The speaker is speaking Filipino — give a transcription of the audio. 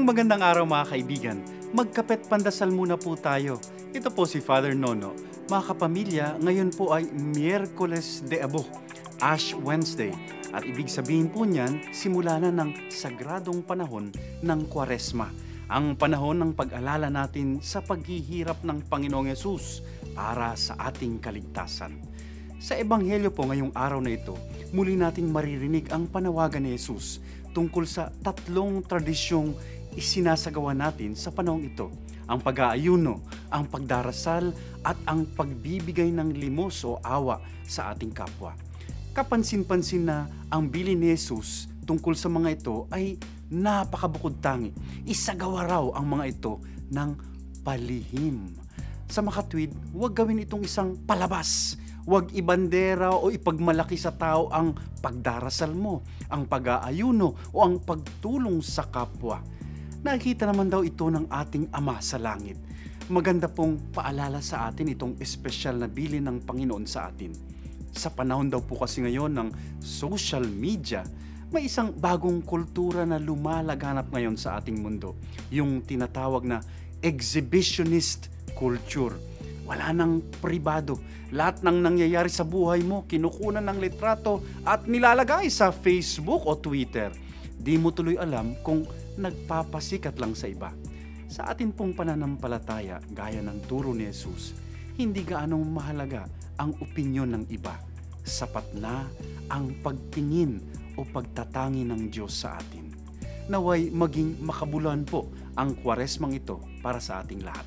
Magandang araw mga kaibigan. Magkapet pandasal muna po tayo. Ito po si Father Nono. Mga kapamilya, ngayon po ay Miyerkules de Abo, Ash Wednesday. At ibig sabihin po niyan, simula na ng sagradong panahon ng Kwaresma. Ang panahon ng pag-alala natin sa paghihirap ng Panginoong Yesus para sa ating kaligtasan. Sa Ebanghelyo po ngayong araw na ito, muli nating maririnig ang panawagan ni Jesus tungkol sa tatlong tradisyong isinasagawa natin sa panahong ito. Ang pag-aayuno, ang pagdarasal, at ang pagbibigay ng limos o awa sa ating kapwa. Kapansin-pansin na ang bilin ni Jesus tungkol sa mga ito ay napakabukod tangi. Isagawa raw ang mga ito ng palihim. Sa makatwid, huwag gawin itong isang palabas. Huwag ibandera o ipagmalaki sa tao ang pagdarasal mo, ang pag-aayuno o ang pagtulong sa kapwa. Nakikita naman daw ito ng ating Ama sa Langit. Maganda pong paalala sa atin itong espesyal na bilin ng Panginoon sa atin. Sa panahon daw po kasi ngayon ng social media, may isang bagong kultura na lumalaganap ngayon sa ating mundo. Yung tinatawag na exhibitionist culture. Wala nang pribado. Lahat ng nangyayari sa buhay mo, kinukunan ng litrato at nilalagay sa Facebook o Twitter. Di mo tuloy alam kung nagpapasikat lang sa iba. Sa atin pong pananampalataya, gaya ng turo ni Jesus, hindi gaanong mahalaga ang opinyon ng iba. Sapat na ang pagtingin o pagtatangi ng Diyos sa atin. Naway maging makabuluhan po ang Kwaresmang ito para sa ating lahat.